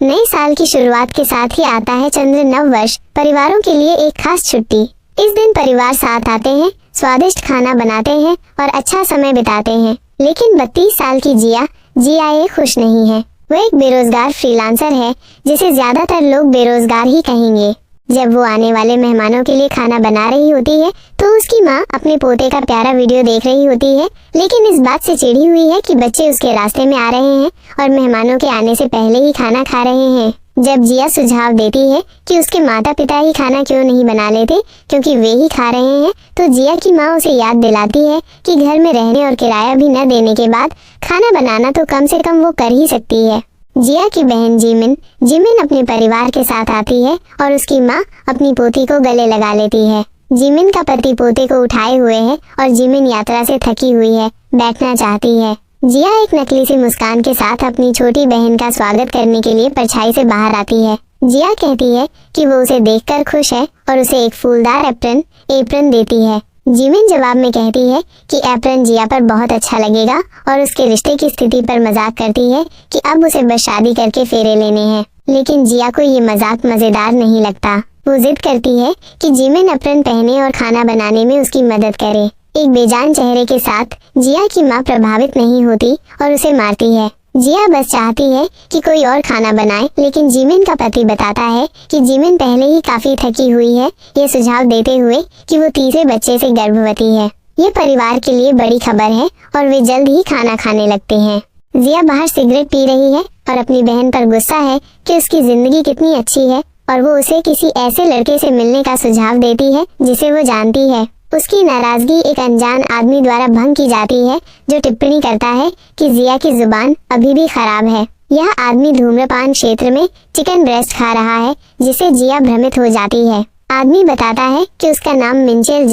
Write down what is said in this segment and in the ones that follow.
नए साल की शुरुआत के साथ ही आता है चंद्र नव वर्ष, परिवारों के लिए एक खास छुट्टी। इस दिन परिवार साथ आते हैं, स्वादिष्ट खाना बनाते हैं और अच्छा समय बिताते हैं। लेकिन 32 साल की जिया ये खुश नहीं है। वो एक बेरोजगार फ्रीलांसर है, जिसे ज्यादातर लोग बेरोजगार ही कहेंगे। जब वो आने वाले मेहमानों के लिए खाना बना रही होती है तो उसकी माँ अपने पोते का प्यारा वीडियो देख रही होती है, लेकिन इस बात से चिढ़ी हुई है कि बच्चे उसके रास्ते में आ रहे हैं और मेहमानों के आने से पहले ही खाना खा रहे हैं। जब जिया सुझाव देती है कि उसके माता पिता ही खाना क्यों नहीं बना लेते क्योंकि वे ही खा रहे हैं, तो जिया की माँ उसे याद दिलाती है कि घर में रहने और किराया भी न देने के बाद खाना बनाना तो कम से कम वो कर ही सकती है। जिया की बहन जिमिन अपने परिवार के साथ आती है और उसकी माँ अपनी पोती को गले लगा लेती है। जिमिन का पति पोते को उठाए हुए है और जिमिन यात्रा से थकी हुई है, बैठना चाहती है। जिया एक नकली सी मुस्कान के साथ अपनी छोटी बहन का स्वागत करने के लिए परछाई से बाहर आती है। जिया कहती है कि वो उसे देखकर खुश है और उसे एक फूलदार एप्रन देती है। जिमिन जवाब में कहती है कि एप्रन जिया पर बहुत अच्छा लगेगा और उसके रिश्ते की स्थिति पर मजाक करती है कि अब उसे बस शादी करके फेरे लेने हैं। लेकिन जिया को ये मजाक मजेदार नहीं लगता। वो जिद करती है कि जिमिन एप्रन पहने और खाना बनाने में उसकी मदद करे। एक बेजान चेहरे के साथ जिया की माँ प्रभावित नहीं होती और उसे मारती है। जिया बस चाहती है कि कोई और खाना बनाए, लेकिन जिमिन का पति बताता है कि जिमिन पहले ही काफी थकी हुई है, ये सुझाव देते हुए कि वो तीसरे बच्चे से गर्भवती है। ये परिवार के लिए बड़ी खबर है और वे जल्द ही खाना खाने लगते हैं। जिया बाहर सिगरेट पी रही है और अपनी बहन पर गुस्सा है कि उसकी जिंदगी कितनी अच्छी है और वो उसे किसी ऐसे लड़के से मिलने का सुझाव देती है जिसे वो जानती है। उसकी नाराजगी एक अनजान आदमी द्वारा भंग की जाती है, जो टिप्पणी करता है कि जिया की जुबान अभी भी खराब है। यह आदमी धूम्रपान क्षेत्र में चिकन ब्रेस्ट खा रहा है, जिसे जिया भ्रमित हो जाती है। आदमी बताता है कि उसका नाम मिंचेल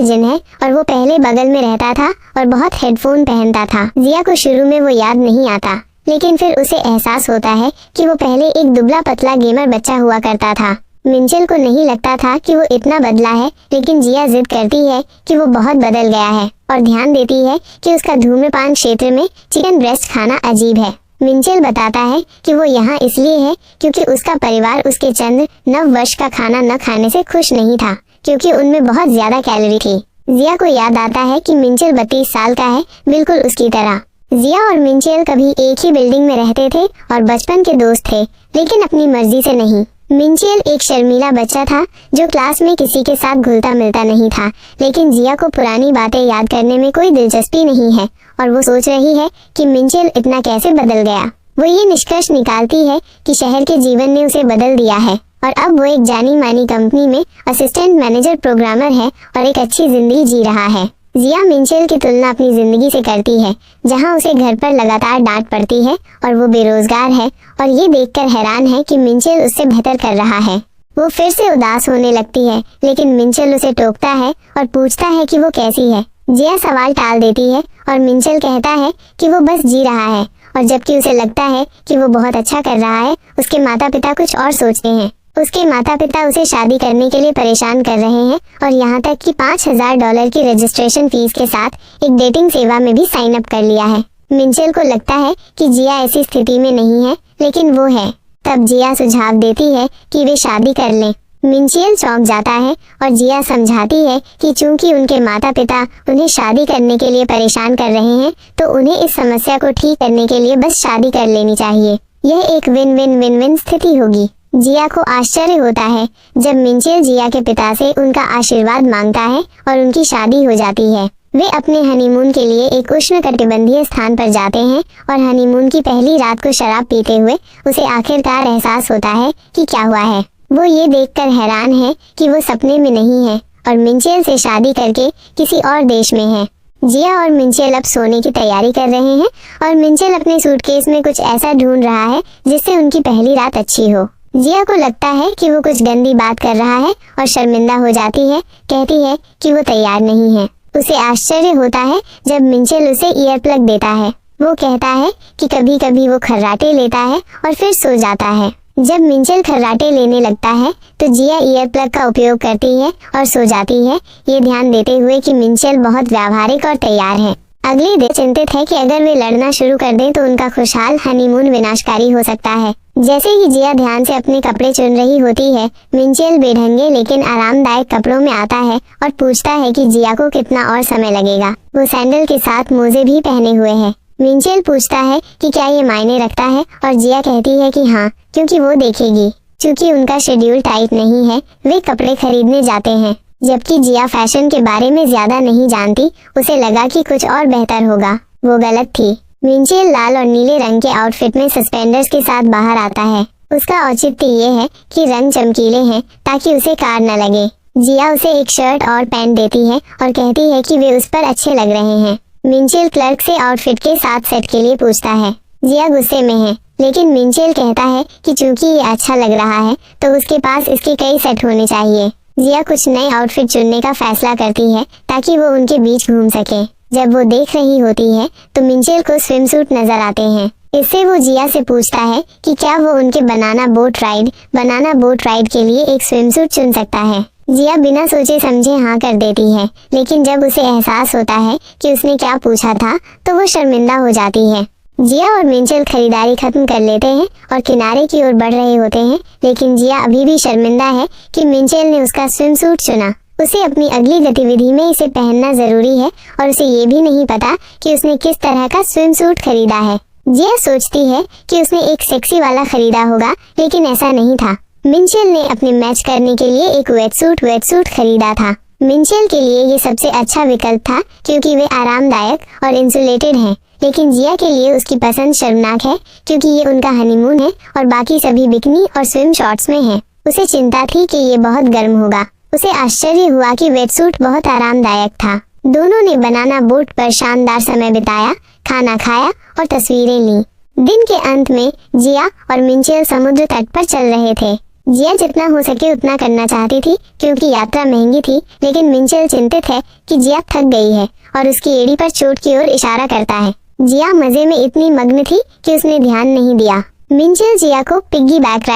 जिन है और वो पहले बगल में रहता था और बहुत हेडफोन पहनता था। जिया को शुरू में वो याद नहीं आता, लेकिन फिर उसे एहसास होता है कि वो पहले एक दुबला पतला गेमर बच्चा हुआ करता था। मिंचेल को नहीं लगता था कि वो इतना बदला है, लेकिन जिया जिद करती है कि वो बहुत बदल गया है और ध्यान देती है कि उसका धूम्रपान क्षेत्र में चिकन ब्रेस्ट खाना अजीब है। मिंचेल बताता है कि वो यहाँ इसलिए है क्योंकि उसका परिवार उसके चंद्र नव वर्ष का खाना न खाने से खुश नहीं था, क्योंकि उनमें बहुत ज्यादा कैलोरी थी। जिया को याद आता है कि मिंचेल 32 साल का है, बिल्कुल उसकी तरह। जिया और मिंचेल कभी एक ही बिल्डिंग में रहते थे और बचपन के दोस्त थे, लेकिन अपनी मर्जी से नहीं। मिंचेल एक शर्मीला बच्चा था जो क्लास में किसी के साथ घुलता मिलता नहीं था, लेकिन जिया को पुरानी बातें याद करने में कोई दिलचस्पी नहीं है और वो सोच रही है कि मिंचेल इतना कैसे बदल गया। वो ये निष्कर्ष निकालती है कि शहर के जीवन ने उसे बदल दिया है और अब वो एक जानी मानी कंपनी में असिस्टेंट मैनेजर प्रोग्रामर है और एक अच्छी जिंदगी जी रहा है। जिया मिंचेल की तुलना अपनी जिंदगी से करती है, जहां उसे घर पर लगातार डांट पड़ती है और वो बेरोजगार है और ये देखकर हैरान है कि मिंचेल उससे बेहतर कर रहा है। वो फिर से उदास होने लगती है, लेकिन मिंचेल उसे टोकता है और पूछता है कि वो कैसी है। जिया सवाल टाल देती है और मिंचेल कहता है कि वो बस जी रहा है, और जबकि उसे लगता है कि वो बहुत अच्छा कर रहा है, उसके माता पिता कुछ और सोचते हैं। उसके माता पिता उसे शादी करने के लिए परेशान कर रहे हैं और यहाँ तक कि $5000 की रजिस्ट्रेशन फीस के साथ एक डेटिंग सेवा में भी साइन अप कर लिया है। मिंचेल को लगता है कि जिया ऐसी स्थिति में नहीं है, लेकिन वो है। तब जिया सुझाव देती है कि वे शादी कर लें। मिंचेल चौंक जाता है और जिया समझाती है कि चूंकि उनके माता पिता उन्हें शादी करने के लिए परेशान कर रहे हैं, तो उन्हें इस समस्या को ठीक करने के लिए बस शादी कर लेनी चाहिए। यह एक विन विन विन विन स्थिति होगी। जिया को आश्चर्य होता है जब मिंचेल जिया के पिता से उनका आशीर्वाद मांगता है और उनकी शादी हो जाती है। वे अपने हनीमून के लिए एक उष्णकटिबंधीय स्थान पर जाते हैं और हनीमून की पहली रात को शराब पीते हुए उसे आखिरकार एहसास होता है कि क्या हुआ है। वो ये देखकर हैरान है कि वो सपने में नहीं है और मिंचेल से शादी करके किसी और देश में है। जिया और मिंचेल अब सोने की तैयारी कर रहे हैं और मिंचेल अपने सूटकेस में कुछ ऐसा ढूंढ रहा है जिससे उनकी पहली रात अच्छी हो। जिया को लगता है कि वो कुछ गंदी बात कर रहा है और शर्मिंदा हो जाती है, कहती है कि वो तैयार नहीं है। उसे आश्चर्य होता है जब मिंचेल उसे ईयर प्लग देता है। वो कहता है कि कभी कभी वो खर्राटे लेता है और फिर सो जाता है। जब मिंचेल खर्राटे लेने लगता है तो जिया ईयर प्लग का उपयोग करती है और सो जाती है, ये ध्यान देते हुए कि मिंचेल बहुत व्यावहारिक और तैयार है। अगले दिन चिंतित है कि अगर वे लड़ना शुरू कर दें तो उनका खुशहाल हनीमून विनाशकारी हो सकता है। जैसे ही जिया ध्यान से अपने कपड़े चुन रही होती है, मिंचेल बेढंगे लेकिन आरामदायक कपड़ों में आता है और पूछता है कि जिया को कितना और समय लगेगा। वो सैंडल के साथ मोजे भी पहने हुए है। मिंचेल पूछता है कि क्या ये मायने रखता है और जिया कहती है कि हाँ, क्योंकि वो देखेगी। चूँकि उनका शेड्यूल टाइट नहीं है, वे कपड़े खरीदने जाते हैं। जबकि जिया फैशन के बारे में ज्यादा नहीं जानती, उसे लगा कि कुछ और बेहतर होगा। वो गलत थी। मिंचेल लाल और नीले रंग के आउटफिट में सस्पेंडर्स के साथ बाहर आता है। उसका औचित्य ये है कि रंग चमकीले हैं ताकि उसे कार न लगे। जिया उसे एक शर्ट और पैंट देती है और कहती है कि वे उस पर अच्छे लग रहे हैं। मिंचेल क्लर्क से आउटफिट के 7 सेट के लिए पूछता है। जिया गुस्से में है, लेकिन मिंचेल कहता है कि चूंकि ये अच्छा लग रहा है तो उसके पास इसके कई सेट होने चाहिए। जिया कुछ नए आउटफिट चुनने का फैसला करती है ताकि वो उनके बीच घूम सके। जब वो देख रही होती है तो मिंचेल को स्विम सूट नजर आते हैं। इससे वो जिया से पूछता है कि क्या वो उनके बनाना बोट राइड के लिए एक स्विम सूट चुन सकता है। जिया बिना सोचे समझे हाँ कर देती है, लेकिन जब उसे एहसास होता है कि उसने क्या पूछा था तो वो शर्मिंदा हो जाती है। जिया और मिंचेल खरीदारी खत्म कर लेते हैं और किनारे की ओर बढ़ रहे होते हैं, लेकिन जिया अभी भी शर्मिंदा है कि मिंचेल ने उसका स्विम सूट चुना। उसे अपनी अगली गतिविधि में इसे पहनना जरूरी है और उसे ये भी नहीं पता कि उसने किस तरह का स्विम सूट खरीदा है। जिया सोचती है कि उसने एक सेक्सी वाला खरीदा होगा, लेकिन ऐसा नहीं था। मिंचेल ने अपने मैच करने के लिए एक वेट सूट खरीदा था। मिंचेल के लिए ये सबसे अच्छा विकल्प था क्योंकि वे आरामदायक और इंसुलेटेड हैं, लेकिन जिया के लिए उसकी पसंद शर्मनाक है क्योंकि ये उनका हनीमून है और बाकी सभी बिकनी और स्विम शॉर्ट्स में हैं। उसे चिंता थी कि ये बहुत गर्म होगा। उसे आश्चर्य हुआ कि वेट सूट बहुत आरामदायक था। दोनों ने बनाना बोट पर शानदार समय बिताया, खाना खाया और तस्वीरें ली। दिन के अंत में जिया और मिंचेल समुद्र तट पर चल रहे थे। जिया जितना हो सके उतना करना चाहती थी क्योंकि यात्रा महंगी थी, लेकिन मिंचेल चिंतित है कि जिया थक गई है और उसकी एड़ी पर चोट की ओर इशारा करता है। जिया मजे में इतनी मग्न थी कि उसने ध्यान नहीं दिया। मिंचेल जिया को पिग्गी बैक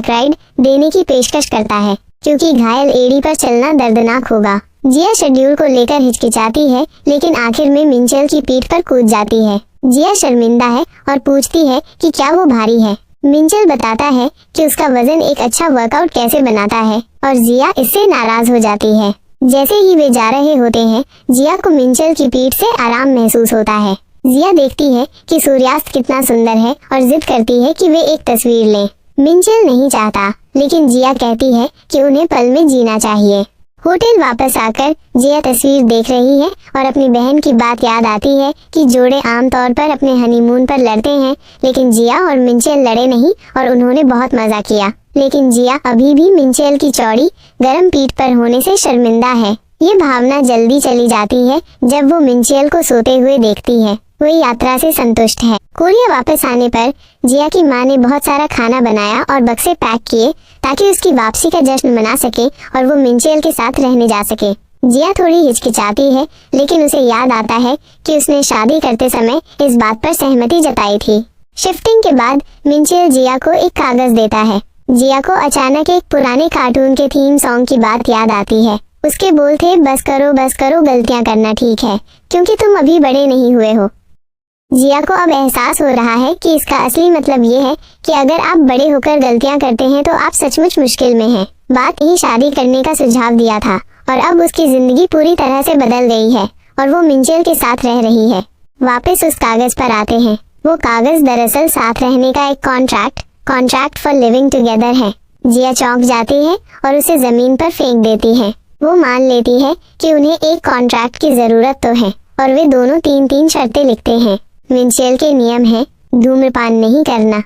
राइड देने की पेशकश करता है क्योंकि घायल एड़ी पर चलना दर्दनाक होगा। जिया शेड्यूल को लेकर हिचकिचाती है, लेकिन आखिर में मिंचेल की पीठ पर कूद जाती है। जिया शर्मिंदा है और पूछती है कि क्या वो भारी है। मिंचेल बताता है कि उसका वजन एक अच्छा वर्कआउट कैसे बनाता है और जिया इससे नाराज हो जाती है। जैसे ही वे जा रहे होते हैं, जिया को मिंचेल की पीठ से आराम महसूस होता है। जिया देखती है कि सूर्यास्त कितना सुंदर है और जिद करती है कि वे एक तस्वीर लें। मिंचेल नहीं चाहता, लेकिन जिया कहती है कि उन्हें पल में जीना चाहिए। होटल वापस आकर जिया तस्वीर देख रही है और अपनी बहन की बात याद आती है कि जोड़े आमतौर पर अपने हनीमून पर लड़ते हैं, लेकिन जिया और मिंचेल लड़े नहीं और उन्होंने बहुत मजा किया। लेकिन जिया अभी भी मिंचेल की चौड़ी गर्म पीठ पर होने से शर्मिंदा है। ये भावना जल्दी चली जाती है जब वो मिंचेल को सोते हुए देखती है। वो यात्रा से संतुष्ट है। कोरिया वापस आने पर जिया की माँ ने बहुत सारा खाना बनाया और बक्से पैक किए ताकि उसकी वापसी का जश्न मना सके और वो मिंचेल के साथ रहने जा सके। जिया थोड़ी हिचकिचाती है, लेकिन उसे याद आता है कि उसने शादी करते समय इस बात पर सहमति जताई थी। शिफ्टिंग के बाद मिंचेल जिया को एक कागज देता है। जिया को अचानक एक पुराने कार्टून के थीम सॉन्ग की बात याद आती है। उसके बोल थे, बस करो गलतियां करना ठीक है क्योंकि तुम अभी बड़े नहीं हुए हो। जिया को अब एहसास हो रहा है कि इसका असली मतलब ये है कि अगर आप बड़े होकर गलतियां करते हैं तो आप सचमुच मुश्किल में हैं। बात ही शादी करने का सुझाव दिया था और अब उसकी जिंदगी पूरी तरह से बदल गई है और वो मिंचेल के साथ रह रही है। वापस उस कागज पर आते हैं। वो कागज दरअसल साथ रहने का एक कॉन्ट्रैक्ट फॉर लिविंग टुगेदर है। जिया चौंक जाती है और उसे जमीन पर फेंक देती है। वो मान लेती है कि उन्हें एक कॉन्ट्रैक्ट की जरूरत तो है और वे दोनों 3 शर्तें लिखते हैं। मिंचेल के नियम है, धूम्रपान नहीं करना,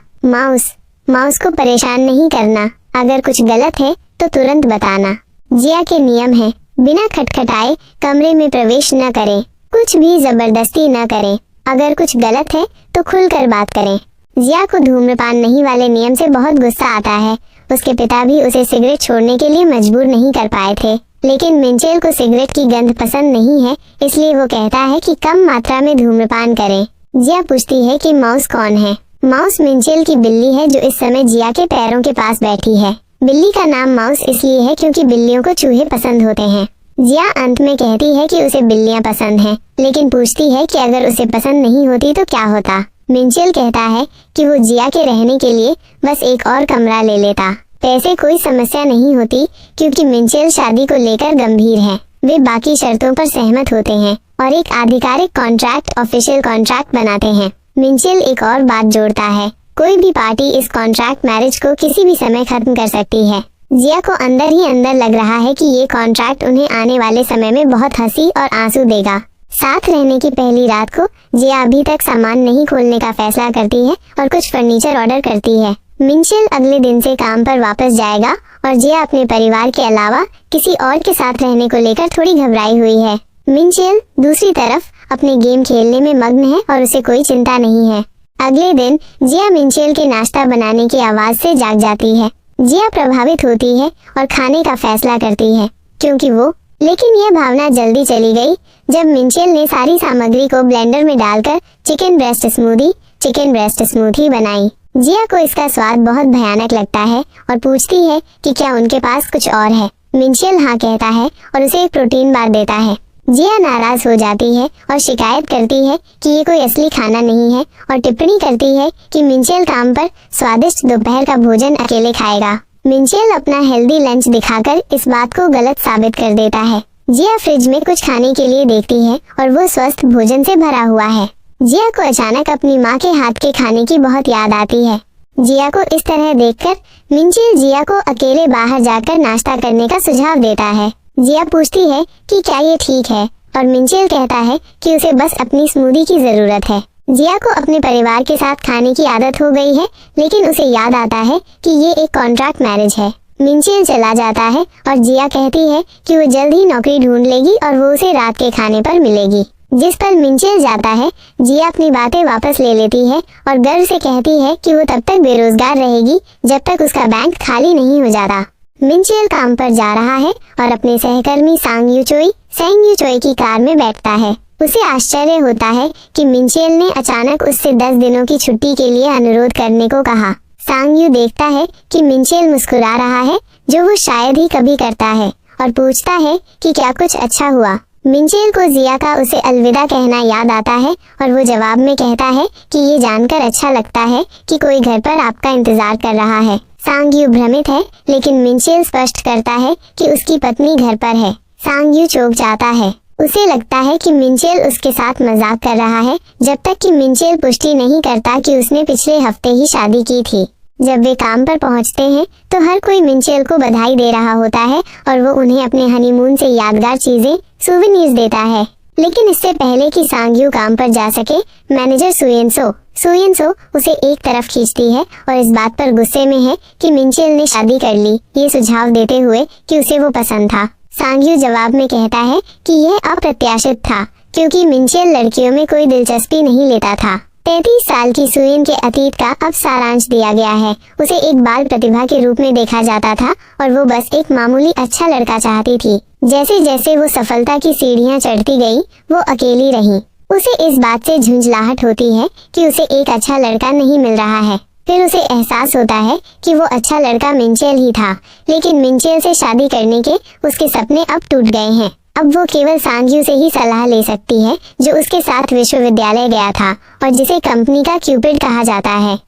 माउस को परेशान नहीं करना, अगर कुछ गलत है तो तुरंत बताना। जिया के नियम है, बिना खटखटाए कमरे में प्रवेश न करें, कुछ भी जबरदस्ती न करें, अगर कुछ गलत है तो खुलकर बात करें। जिया को धूम्रपान नहीं वाले नियम से बहुत गुस्सा आता है। उसके पिता भी उसे सिगरेट छोड़ने के लिए मजबूर नहीं कर पाए थे, लेकिन मिंचेल को सिगरेट की गंध पसंद नहीं है, इसलिए वो कहता है कि कम मात्रा में धूम्रपान करें। जिया पूछती है कि माउस कौन है। माउस मिंचेल की बिल्ली है जो इस समय जिया के पैरों के पास बैठी है। बिल्ली का नाम माउस इसलिए है क्योंकि बिल्लियों को चूहे पसंद होते हैं। जिया अंत में कहती है कि उसे बिल्लियां पसंद हैं, लेकिन पूछती है कि अगर उसे पसंद नहीं होती तो क्या होता। मिंचेल कहता है कि वो जिया के रहने के लिए बस एक और कमरा ले लेता। पैसे कोई समस्या नहीं होती क्योंकि मिंचेल शादी को लेकर गंभीर है। वे बाकी शर्तों पर सहमत होते हैं और एक आधिकारिक कॉन्ट्रैक्ट ऑफिशियल कॉन्ट्रैक्ट बनाते हैं। मिंचेल एक और बात जोड़ता है, कोई भी पार्टी इस कॉन्ट्रैक्ट मैरिज को किसी भी समय खत्म कर सकती है। जिया को अंदर ही अंदर लग रहा है कि ये कॉन्ट्रैक्ट उन्हें आने वाले समय में बहुत हंसी और आंसू देगा। साथ रहने की पहली रात को जिया अभी तक सामान नहीं खोलने का फैसला करती है और कुछ फर्नीचर ऑर्डर करती है। मिंचेल अगले दिन से काम पर वापस जाएगा और जिया अपने परिवार के अलावा किसी और के साथ रहने को लेकर थोड़ी घबराई हुई है। मिंचेल दूसरी तरफ अपने गेम खेलने में मग्न है और उसे कोई चिंता नहीं है। अगले दिन जिया मिंचेल के नाश्ता बनाने की आवाज से जाग जाती है। जिया प्रभावित होती है और खाने का फैसला करती है क्योंकि वो, लेकिन यह भावना जल्दी चली गई जब मिंचेल ने सारी सामग्री को ब्लेंडर में डालकर चिकन ब्रेस्ट स्मूथी बनाई। जिया को इसका स्वाद बहुत भयानक लगता है और पूछती है कि क्या उनके पास कुछ और है। मिंचेल हाँ कहता है और उसे एक प्रोटीन बार देता है। जिया नाराज हो जाती है और शिकायत करती है कि ये कोई असली खाना नहीं है और टिप्पणी करती है कि मिंचेल काम पर स्वादिष्ट दोपहर का भोजन अकेले खाएगा। मिंचेल अपना हेल्दी लंच दिखाकर इस बात को गलत साबित कर देता है। जिया फ्रिज में कुछ खाने के लिए देखती है और वो स्वस्थ भोजन से भरा हुआ है। जिया को अचानक अपनी माँ के हाथ के खाने की बहुत याद आती है। जिया को इस तरह देखकर मिंचेल जिया को अकेले बाहर जाकर नाश्ता करने का सुझाव देता है। जिया पूछती है कि क्या ये ठीक है और मिंचेल कहता है कि उसे बस अपनी स्मूदी की जरूरत है। जिया को अपने परिवार के साथ खाने की आदत हो गई है, लेकिन उसे याद आता है कि ये एक कॉन्ट्रैक्ट मैरिज है। मिंचेल चला जाता है और जिया कहती है कि वो जल्द ही नौकरी ढूंढ लेगी और वो उसे रात के खाने पर मिलेगी। जिस पर मिंचेल जाता है, जिया अपनी बातें वापस ले लेती है और गर्व से कहती है कि वो तब तक बेरोजगार रहेगी जब तक उसका बैंक खाली नहीं हो जाता। मिंचेल काम पर जा रहा है और अपने सहकर्मी सेंग यू चोई की कार में बैठता है। उसे आश्चर्य होता है कि मिंचेल ने अचानक उससे 10 दिनों की छुट्टी के लिए अनुरोध करने को कहा। सेंग यू देखता है कि मिंचेल मुस्कुरा रहा है, जो वो शायद ही कभी करता है, और पूछता है कि क्या कुछ अच्छा हुआ। मिंचेल को जिया का उसे अलविदा कहना याद आता है और वो जवाब में कहता है कि ये जानकर अच्छा लगता है कि कोई घर पर आपका इंतजार कर रहा है। सेंग यू भ्रमित है, लेकिन मिंचेल स्पष्ट करता है कि उसकी पत्नी घर पर है। सेंग यू चौंक जाता है। उसे लगता है कि मिंचेल उसके साथ मजाक कर रहा है, जब तक कि मिंचेल पुष्टि नहीं करता कि उसने पिछले हफ्ते ही शादी की थी। जब वे काम पर पहुंचते हैं तो हर कोई मिंचेल को बधाई दे रहा होता है और वो उन्हें अपने हनीमून से यादगार चीजें सूवेनिर्स देता है। लेकिन इससे पहले कि सेंग यू काम पर जा सके, मैनेजर सुयेन सो उसे एक तरफ खींचती है और इस बात पर गुस्से में है कि मिंचेल ने शादी कर ली, ये सुझाव देते हुए कि उसे वो पसंद था। सेंग यू जवाब में कहता है कि यह अप्रत्याशित था क्योंकि मिंचेल लड़कियों में कोई दिलचस्पी नहीं लेता था। 33 साल की सुयेन के अतीत का अब सारांश दिया गया है। उसे एक बाल प्रतिभा के रूप में देखा जाता था और वो बस एक मामूली अच्छा लड़का चाहती थी। जैसे जैसे वो सफलता की सीढ़ियां चढ़ती गई, वो अकेली रही। उसे इस बात से झुंझलाहट होती है कि उसे एक अच्छा लड़का नहीं मिल रहा है। फिर उसे एहसास होता है कि वो अच्छा लड़का मिंचेल ही था, लेकिन मिंचेल से शादी करने के उसके सपने अब टूट गए हैं। अब वो केवल सेंग यू से ही सलाह ले सकती है, जो उसके साथ विश्वविद्यालय गया था और जिसे कंपनी का क्यूपिड कहा जाता है।